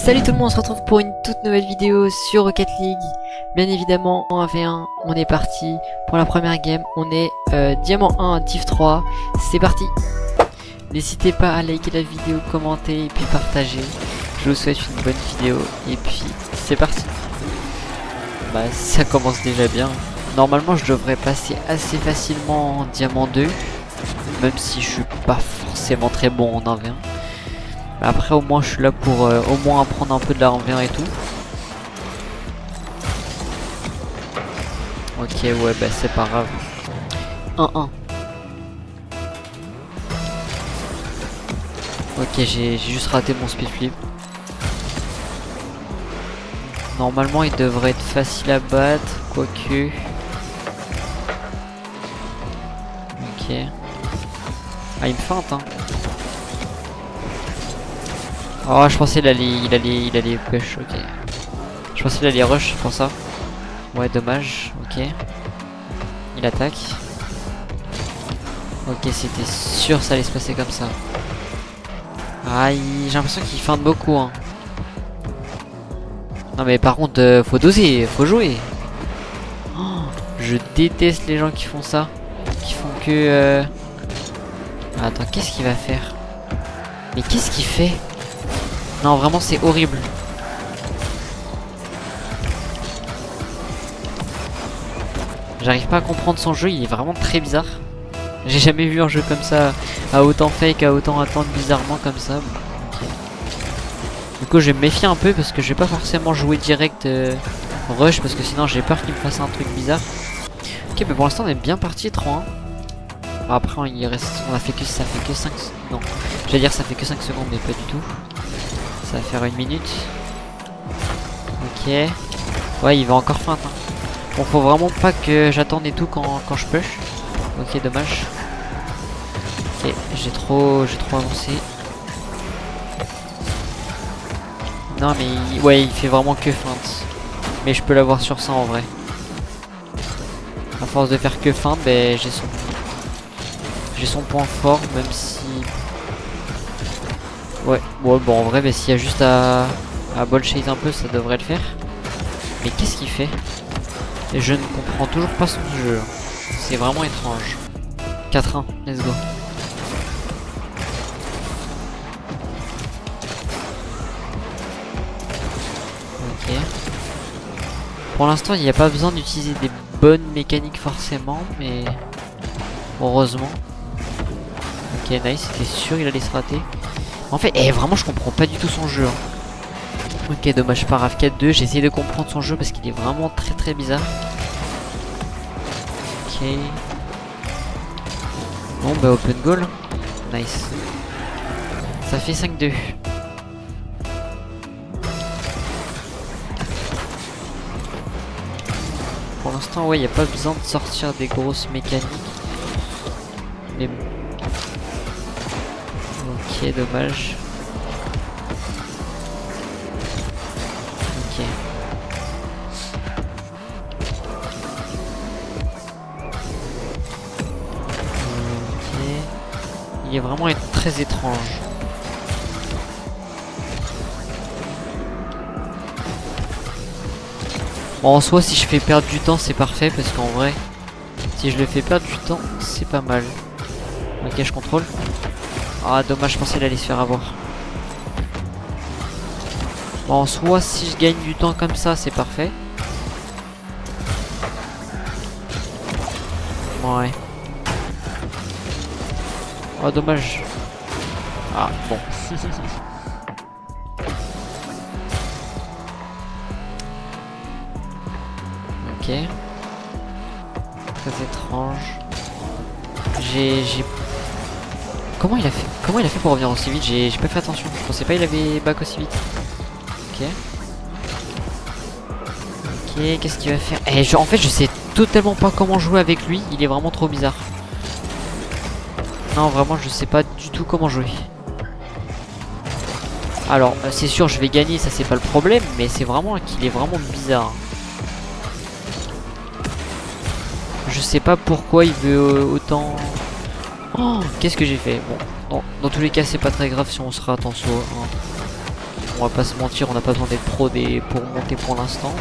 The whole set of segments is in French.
Salut tout le monde, on se retrouve pour une toute nouvelle vidéo sur Rocket League. Bien évidemment en 1v1, on est parti pour la première game. On est Diamant 1, Div 3, c'est parti. N'hésitez pas à liker la vidéo, commenter et puis partager. Je vous souhaite une bonne vidéo et puis c'est parti. Bah ça commence déjà bien. Normalement je devrais passer assez facilement en Diamant 2, même si je suis pas forcément très bon en 1v1. Après au moins je suis là pour au moins apprendre un peu de la 1v1 et tout. Ok ouais bah c'est pas grave. 1-1. Ok j'ai juste raté mon speed flip. Normalement il devrait être facile à battre, quoique. Ok. Ah il me feinte hein. Oh je pensais il allait push, ok. Je pensais il allait rush pour ça. Ouais dommage, ok. Il attaque. Ok c'était sûr ça allait se passer comme ça. Ah j'ai l'impression qu'il feinte beaucoup hein. Non mais par contre faut doser, faut jouer. Oh, je déteste les gens qui font ça. Qui font que attends qu'est-ce qu'il va faire? Mais qu'est-ce qu'il fait? Non vraiment c'est horrible. J'arrive pas à comprendre son jeu, il est vraiment très bizarre. J'ai jamais vu un jeu comme ça, à autant fake, à autant attendre bizarrement comme ça. Okay. Du coup je vais me méfier un peu parce que je vais pas forcément jouer direct rush parce que sinon j'ai peur qu'il me fasse un truc bizarre. Ok mais pour l'instant on est bien parti 3-1. Après il reste, on a fait que ça fait que 5. Non, j'allais dire ça fait que 5 secondes mais pas du tout. Ça va faire 1 minute. Ok. Ouais il va encore feinte hein. Bon faut vraiment pas que j'attende et tout quand je push. Ok dommage. Ok j'ai trop avancé. Non mais ouais il fait vraiment que feinte. Mais je peux l'avoir sur ça en vrai. À force de faire que feinte, ben j'ai son point fort même si. Ouais bon en vrai ben, s'il y a juste à ball chase un peu ça devrait le faire. Mais qu'est-ce qu'il fait? Et je ne comprends toujours pas son jeu. C'est vraiment étrange. 4-1, let's go. Ok. Pour l'instant, il n'y a pas besoin d'utiliser des bonnes mécaniques forcément, mais heureusement. Ok, nice, c'était sûr il allait se rater. En fait, vraiment, je comprends pas du tout son jeu. Hein. Ok, dommage, pas grave. 4-2, j'ai essayé de comprendre son jeu parce qu'il est vraiment très bizarre. Ok. Bon, bah, open goal. Nice. Ça fait 5-2. Pour l'instant, ouais, il n'y a pas besoin de sortir des grosses mécaniques. Mais bon. Ok, dommage. Ok. Ok. Il est vraiment très étrange. Bon, en soi, si je fais perdre du temps, c'est parfait parce qu'en vrai, si je le fais perdre du temps, c'est pas mal. Ok, je contrôle. Ah, dommage, je pensais qu'il allait se faire avoir. Bon, en soi, si je gagne du temps comme ça, c'est parfait. Ouais. Oh, dommage. Ah, bon. Ok. Très étrange. J'ai... Comment il a fait pour revenir aussi vite? J'ai pas fait attention. Je pensais pas il avait back aussi vite. Ok. Ok, qu'est-ce qu'il va faire? En fait, je sais totalement pas comment jouer avec lui. Il est vraiment trop bizarre. Non, vraiment, je sais pas du tout comment jouer. Alors, c'est sûr, je vais gagner, ça c'est pas le problème. Mais c'est vraiment qu'il est vraiment bizarre. Je sais pas pourquoi il veut autant... Oh, qu'est-ce que j'ai fait? Bon, dans tous les cas, c'est pas très grave si on se rate en saut. Hein. On va pas se mentir, on n'a pas besoin d'être pro pour monter pour l'instant,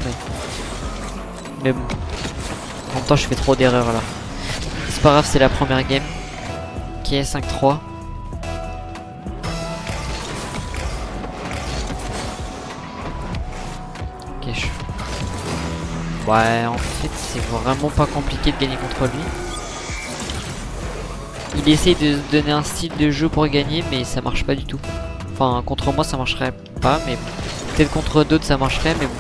mais bon. En même temps, je fais trop d'erreurs là. C'est pas grave, c'est la première game. Ok, 5-3. Ok, ouais, en fait, c'est vraiment pas compliqué de gagner contre lui. Il essaye de se donner un style de jeu pour gagner, mais ça marche pas du tout. Enfin, contre moi, ça marcherait pas, mais peut-être contre d'autres, ça marcherait, mais bon.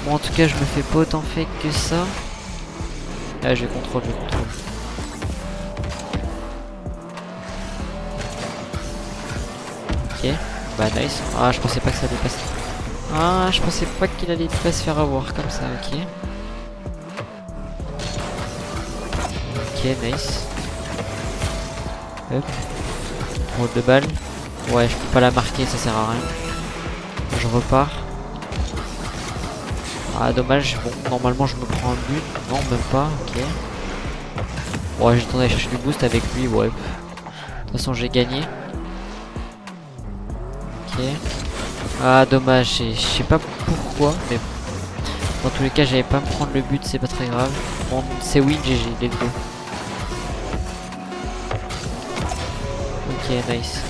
Bon, en tout cas, je me fais pas autant fake que ça. Ah, je contrôle. Ok, bah nice. Ah, je pensais pas que ça allait passer. Ah, je pensais pas qu'il allait pas se faire avoir comme ça, ok. Ok, nice. Hop. Roule de balle. Ouais, je peux pas la marquer, ça sert à rien. Je repars. Ah, dommage. Bon, normalement, je me prends un but. Non, même pas, ok. Ouais, j'ai tenté à chercher du boost avec lui, ouais. De toute façon, j'ai gagné. Ok. Ah, dommage, je sais pas pourquoi, mais dans tous les cas, j'allais pas me prendre le but, c'est pas très grave. Bon, c'est win, GG, let's go. Ok, nice.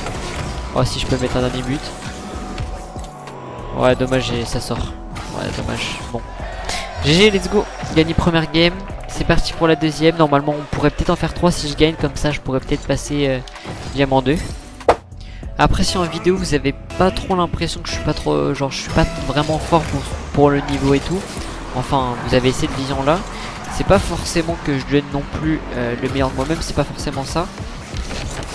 Oh, si je peux mettre un dernier but. Ouais, dommage, ça sort. Ouais, dommage. Bon. GG, let's go. Gagné première game. C'est parti pour la deuxième. Normalement, on pourrait peut-être en faire 3 si je gagne. Comme ça, je pourrais peut-être passer diamant 2. Après, si en vidéo, vous avez pas trop l'impression que je suis pas trop... genre, je suis pas vraiment fort pour le niveau et tout. Enfin, vous avez cette vision-là. C'est pas forcément que je donne non plus le meilleur de moi-même. C'est pas forcément ça.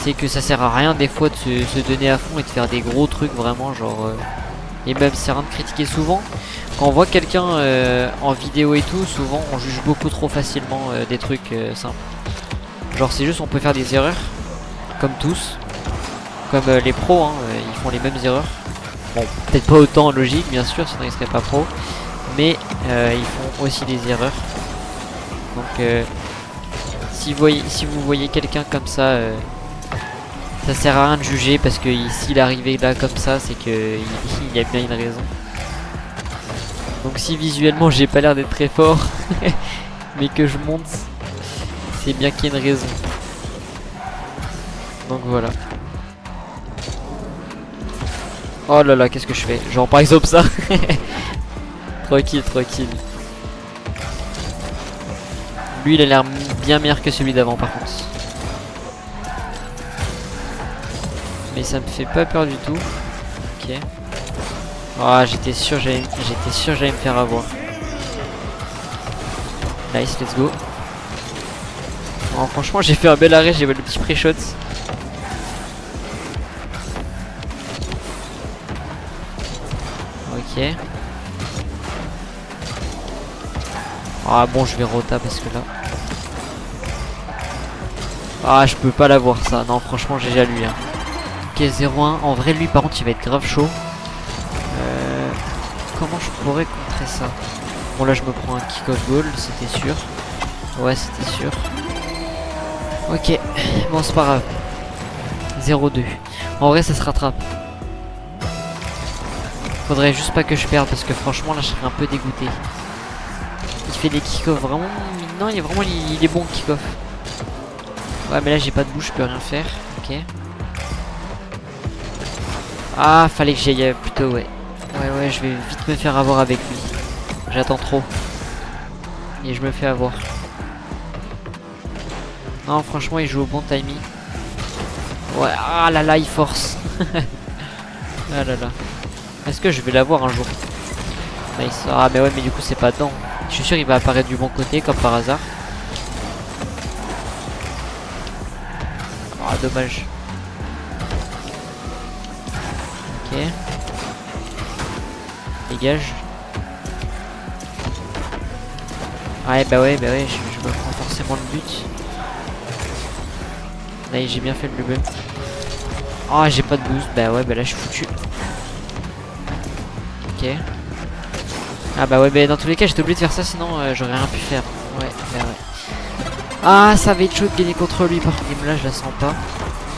C'est que ça sert à rien des fois de se donner à fond et de faire des gros trucs vraiment genre... et même c'est rien de critiquer souvent. Quand on voit quelqu'un en vidéo et tout, souvent on juge beaucoup trop facilement des trucs simples. Genre c'est juste on peut faire des erreurs, comme tous. Comme les pros, hein, ils font les mêmes erreurs. Bon, peut-être pas autant en logique bien sûr, sinon ils seraient pas pros. Mais ils font aussi des erreurs. Donc si vous voyez quelqu'un comme ça... ça sert à rien de juger parce que s'il est arrivé là comme ça, c'est que il y a bien une raison. Donc si visuellement j'ai pas l'air d'être très fort, mais que je monte, c'est bien qu'il y ait une raison. Donc voilà. Oh là là, qu'est-ce que je fais? Genre par exemple ça. Tranquille. Lui il a l'air bien meilleur que celui d'avant par contre. Mais ça me fait pas peur du tout. Ok. Ah, j'étais sûr j'allais me faire avoir. Nice, let's go. Oh, franchement j'ai fait un bel arrêt, j'ai vu le petit pré-shot. Ok. Ah bon, je vais rota parce que là... Ah, je peux pas l'avoir ça. Non, franchement j'ai déjà lui. Hein. Ok, 0-1. En vrai, lui par contre il va être grave chaud. Comment je pourrais contrer ça? Bon, là je me prends un kick-off goal, c'était sûr. Ouais, c'était sûr. Ok, bon, c'est pas grave. 0-2. En vrai, ça se rattrape. Faudrait juste pas que je perde parce que franchement, là je serais un peu dégoûté. Il fait des kick-off vraiment. Non, il est bon kick-off. Ouais, mais là j'ai pas de bouche, je peux rien faire. Ok. Ah, fallait que j'aille plutôt, ouais. Ouais, je vais vite me faire avoir avec lui. J'attends trop. Et je me fais avoir. Non, franchement, il joue au bon timing. Ouais, ah là là, il force. Ah là là. Est-ce que je vais l'avoir un jour? Nice. Ah, mais ouais, mais du coup, c'est pas dedans. Je suis sûr qu'il va apparaître du bon côté, comme par hasard. Ah, dommage. Ok. Dégage. Ouais, bah ouais, je me prends forcément le but. Là, j'ai bien fait le bubble. Oh, j'ai pas de boost. Bah ouais, bah là, je suis foutu. Ok. Ah bah ouais, bah dans tous les cas, j'étais obligé de faire ça, sinon j'aurais rien pu faire. Ouais, bah ouais. Ah, ça va être chaud de gagner contre lui, par contre, là, je la sens pas.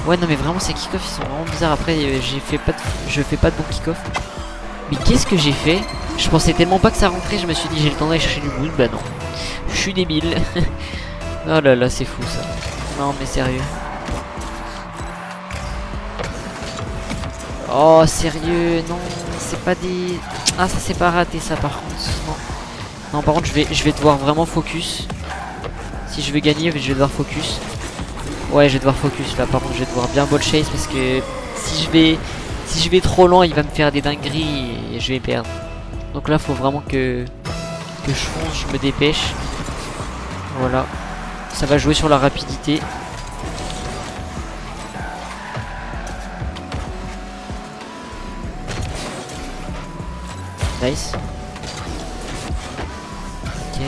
Ouais non mais vraiment ces kick-off ils sont vraiment bizarres. Après je fais pas de bon kick-off. Mais qu'est-ce que j'ai fait? Je pensais tellement pas que ça rentrait, je me suis dit j'ai le temps d'aller chercher du boost. Bah non. Je suis débile. Oh là là c'est fou ça. Non mais sérieux. Oh sérieux, non, c'est pas des... Ah ça c'est pas raté ça par contre. Non, non par contre je vais devoir vraiment focus. Si je veux gagner je vais devoir focus. Ouais je vais devoir focus là, par contre je vais devoir bien ball chase parce que si je vais trop loin il va me faire des dingueries et je vais perdre. Donc là faut vraiment que je fonce, je me dépêche. Voilà. Ça va jouer sur la rapidité. Nice. Ok.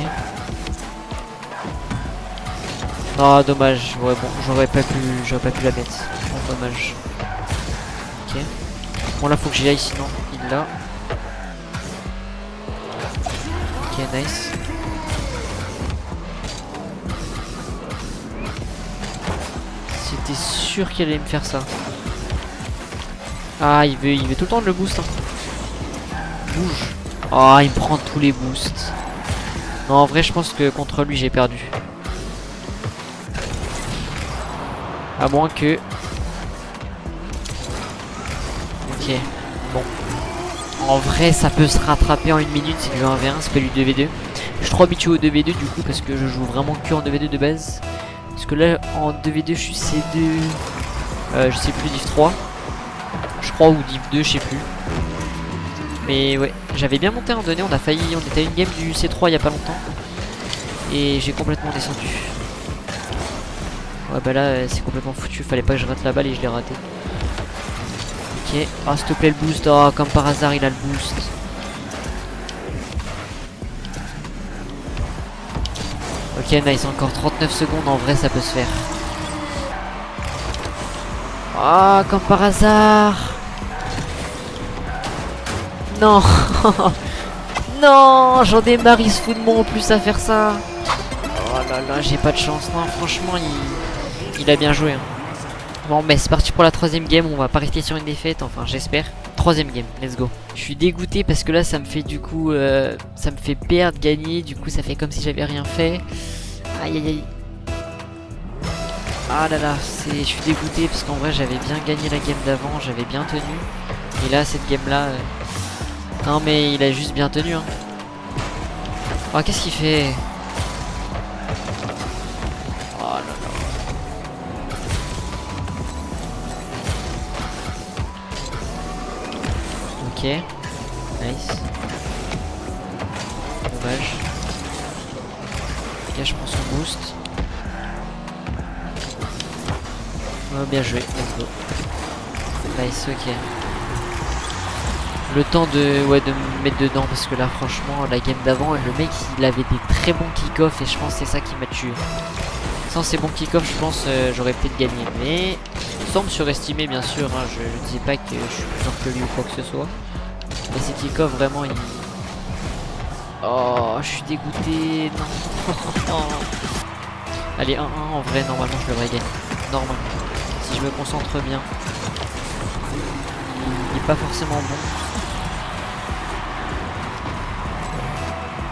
Non, dommage. Ouais, bon, j'aurais pas pu la mettre. Bon, dommage. Ok. Bon, là, faut que j'y aille, sinon il l'a. Ok, nice. C'était sûr qu'il allait me faire ça. Ah, il veut tout le temps le boost. Hein. Bouge. Oh, il me prend tous les boosts. Non, en vrai, je pense que contre lui, j'ai perdu. À moins que... Ok, bon. En vrai, ça peut se rattraper en 1 minute, c'est du 1v1, c'est pas du 2v2. Je suis trop habitué au 2v2 du coup, parce que je joue vraiment que en 2v2 de base. Parce que là, en 2v2, je suis C2... je sais plus, div 3. Je crois, ou div 2, je sais plus. Mais ouais, j'avais bien monté à un moment donné, on était à une game du C3 il y a pas longtemps. Et j'ai complètement descendu. Ouais bah là c'est complètement foutu, fallait pas que je rate la balle et je l'ai raté. Ok, oh s'il te plaît le boost, oh comme par hasard il a le boost. Ok nice, encore 39 secondes, en vrai ça peut se faire. Ah comme par hasard. Non. Non, j'en ai marre, il se fout de moi en plus à faire ça. Oh là là, j'ai pas de chance. Non, franchement, il a bien joué. Hein. Bon, mais c'est parti pour la 3ème game. On va pas rester sur une défaite, enfin, j'espère. 3ème game, let's go. Je suis dégoûté parce que là, ça me fait du coup... ça me fait perdre, gagner. Du coup, ça fait comme si j'avais rien fait. Aïe, aïe, aïe. Ah là là, je suis dégoûté parce qu'en vrai, j'avais bien gagné la game d'avant. J'avais bien tenu. Et là, cette game-là... Non mais il a juste bien tenu hein. Oh qu'est-ce qu'il fait? Oh là là. Ok. Nice. Dommage. Ok je prends son boost. Oh, bien joué, let's go. Nice, ok. Le temps de me mettre dedans parce que là franchement la game d'avant le mec il avait des très bons kick-off et je pense que c'est ça qui m'a tué. Sans ces bons kick-off je pense j'aurais peut-être gagné mais sans me surestimer bien sûr hein, je ne dis pas que je suis plus fort que lui ou quoi que ce soit. Mais ces kick-off vraiment ils... Oh je suis dégoûté, non. Allez 1-1 en vrai normalement je devrais gagner. Normalement. Si je me concentre bien. Il est pas forcément bon.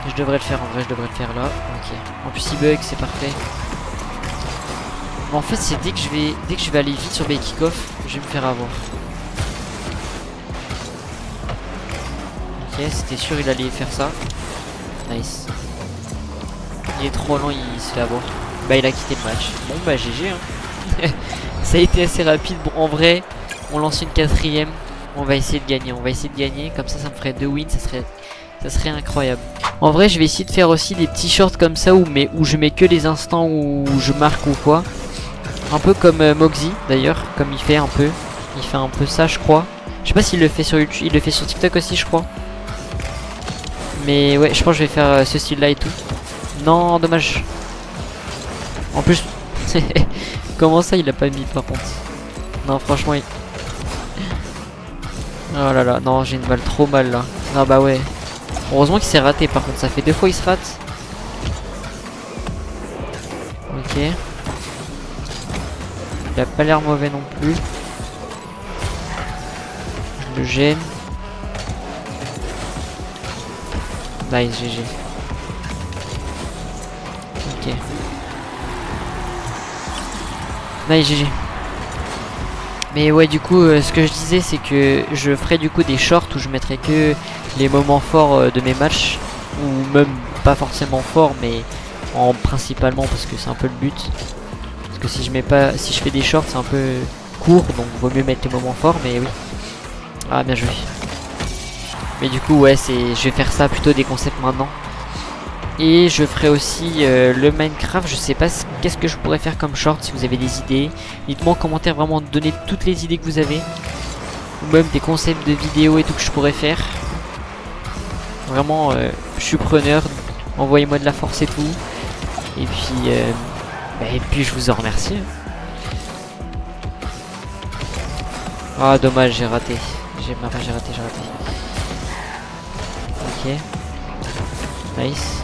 Je devrais le faire, en vrai je devrais le faire là. Ok. En plus il bug, c'est parfait. Mais en fait c'est dès que je vais aller vite sur mes kick-off, je vais me faire avoir. Ok, c'était sûr il allait faire ça. Nice. Il est trop lent, il se fait avoir. Bah il a quitté le match. Bon bah GG hein. Ça a été assez rapide. Bon en vrai, on lance une 4ème. On va essayer de gagner. On va essayer de gagner. Comme ça me ferait 2 wins. Ça serait incroyable. En vrai je vais essayer de faire aussi des petits shorts comme ça où je mets que les instants où je marque ou quoi. Un peu comme Moxie d'ailleurs, comme il fait un peu. Il fait un peu ça je crois. Je sais pas s'il le fait sur YouTube, il le fait sur TikTok aussi je crois. Mais ouais je pense que je vais faire ce style là et tout. Non dommage. En plus comment ça il a pas mis par contre. Non franchement il... Oh là là, non j'ai une balle trop mal là. Non bah ouais. Heureusement qu'il s'est raté par contre, ça fait 2 fois il se rate. Ok. Il a pas l'air mauvais non plus. Je le gêne. Nice, GG. Ok. Nice, GG. Mais ouais, du coup, ce que je disais, c'est que je ferai du coup des shorts où je mettrai que les moments forts de mes matchs. Ou même pas forcément forts, mais principalement parce que c'est un peu le but. Parce que si je fais des shorts, c'est un peu court, donc vaut mieux mettre les moments forts, mais oui. Ah, bien joué. Mais du coup, ouais, je vais faire ça plutôt des concepts maintenant. Et je ferai aussi le Minecraft. Je sais pas qu'est-ce que je pourrais faire comme short. Si vous avez des idées, dites-moi en commentaire, vraiment donner toutes les idées que vous avez. Ou même des concepts de vidéos et tout que je pourrais faire. Vraiment, je suis preneur. Envoyez-moi de la force et tout. Et puis je vous en remercie. Ah, dommage, j'ai raté. J'ai raté. Ok. Nice.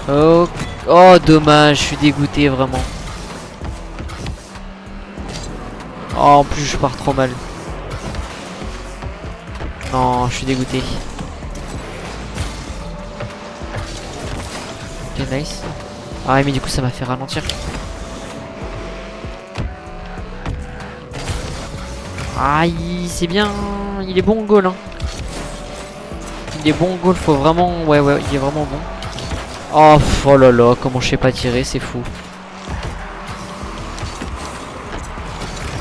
Oh, oh dommage, je suis dégoûté vraiment. Oh, en plus je pars trop mal. Non, je suis dégoûté. Ok, nice. Ah mais du coup ça m'a fait ralentir. Aïe, c'est bien. Il est bon au goal, hein. Il est bon au goal, faut vraiment... Ouais, il est vraiment bon. Oh, oh là là, comment je sais pas tirer, c'est fou.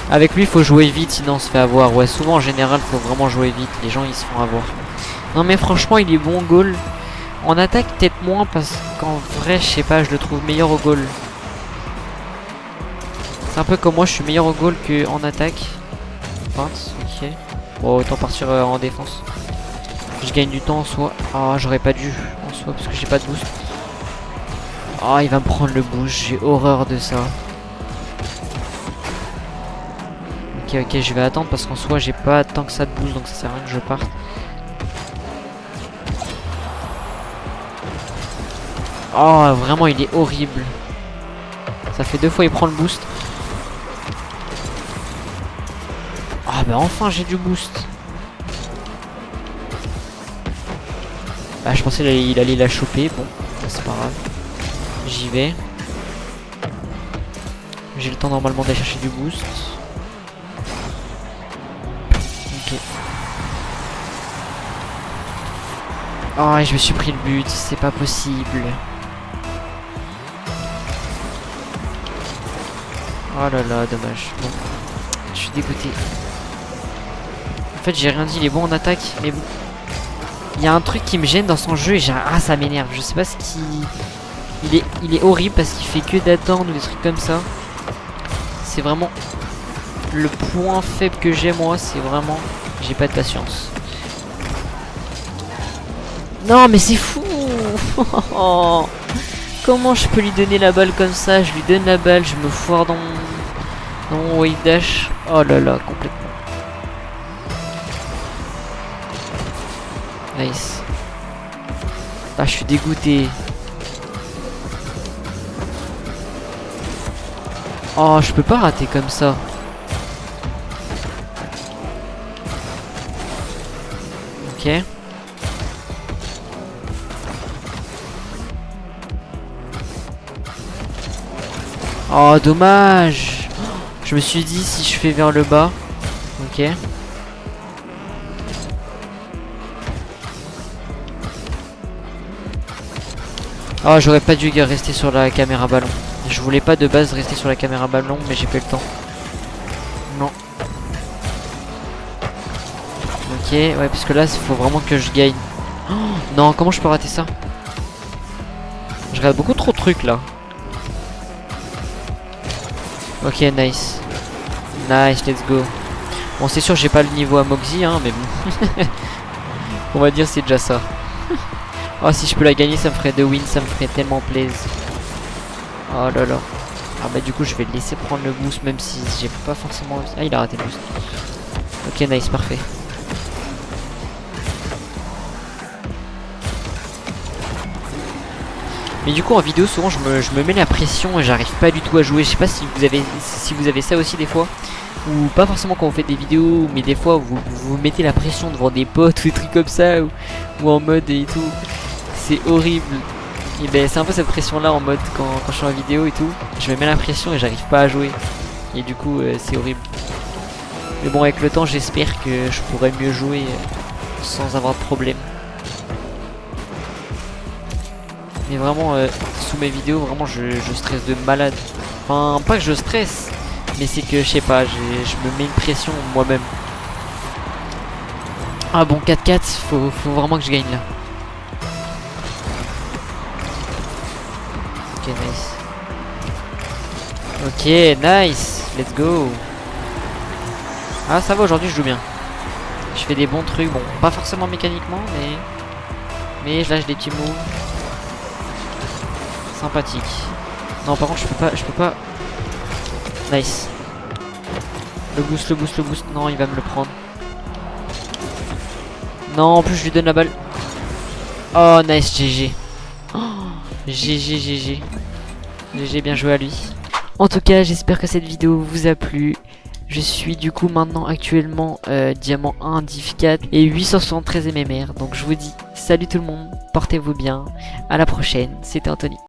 Avec lui, faut jouer vite, sinon on se fait avoir. Ouais, souvent en général, faut vraiment jouer vite. Les gens, ils se font avoir. Non mais franchement, il est bon au goal. En attaque, peut-être moins, parce qu'en vrai, je sais pas, je le trouve meilleur au goal. C'est un peu comme moi, je suis meilleur au goal qu'en attaque. Ok. Bon, autant partir en défense. Je gagne du temps en soi. Ah, j'aurais pas dû en soi parce que j'ai pas de boost. Ah, il va me prendre le boost. J'ai horreur de ça. Ok, je vais attendre parce qu'en soi, j'ai pas tant que ça de boost donc ça sert à rien que je parte. Oh, vraiment, il est horrible. Ça fait 2 fois il prend le boost. Ah, bah enfin, j'ai du boost. Bah, je pensais qu'il allait la choper. Bon, c'est pas grave. J'y vais. J'ai le temps normalement d'aller chercher du boost. Ok. Oh, et je me suis pris le but. C'est pas possible. Oh là là, dommage. Bon. Je suis dégoûté. En fait, j'ai rien dit. Il est bon en attaque. Mais bon. Il y a un truc qui me gêne dans son jeu et ça m'énerve. Je sais pas ce qui... Il est horrible parce qu'il fait que d'attendre ou des trucs comme ça. C'est vraiment... Le point faible que j'ai moi, c'est vraiment... J'ai pas de patience. Non mais c'est fou. Comment je peux lui donner la balle comme ça? Je lui donne la balle, je me foire dans mon wave dash. Oh là là, complètement. Nice. Ah, je suis dégoûté. Oh, je peux pas rater comme ça. Ok. Oh, dommage. Je me suis dit si je fais vers le bas. Ok. Oh, j'aurais pas dû rester sur la caméra ballon. Je voulais pas de base rester sur la caméra ballon, mais j'ai pas eu le temps. Non. Ok, ouais, parce que là, il faut vraiment que je gagne. Oh, non, comment je peux rater ça? Je regarde beaucoup trop de trucs là. Ok, nice. Nice, let's go. Bon, c'est sûr, j'ai pas le niveau à Moxie, hein, mais bon. On va dire c'est déjà ça. Oh, si je peux la gagner, ça me ferait 2 wins, ça me ferait tellement plaisir. Oh là là. Ah bah du coup, je vais le laisser prendre le boost, même si j'ai pas forcément envie. Ah, il a raté le boost. Ok, nice, parfait. Mais du coup en vidéo souvent je me mets la pression et j'arrive pas du tout à jouer. Je sais pas si vous avez ça aussi des fois. Ou pas forcément quand vous faites des vidéos, mais des fois vous mettez la pression devant des potes ou des trucs comme ça, ou en mode et tout. C'est horrible. Et ben c'est un peu cette pression là en mode quand je suis en vidéo et tout. Je me mets la pression et j'arrive pas à jouer. Et du coup c'est horrible. Mais bon avec le temps j'espère que je pourrai mieux jouer sans avoir de problème. Mais vraiment sous mes vidéos vraiment je stresse de malade. Enfin pas que je stresse, mais c'est que je sais pas, je me mets une pression moi-même. Ah bon 4-4, faut vraiment que je gagne là. Ok nice. Ok nice, let's go. Ah ça va, aujourd'hui je joue bien. Je fais des bons trucs, bon pas forcément mécaniquement mais je lâche des petits moves. Sympathique. Non par contre je peux pas. Nice. Le boost. Non il va me le prendre. Non en plus je lui donne la balle. Oh nice GG. Oh, GG. GG, bien joué à lui. En tout cas j'espère que cette vidéo vous a plu. Je suis du coup maintenant actuellement diamant 1, div 4 et 873 MMR. Donc je vous dis salut tout le monde, portez-vous bien, à la prochaine, c'était Anthony.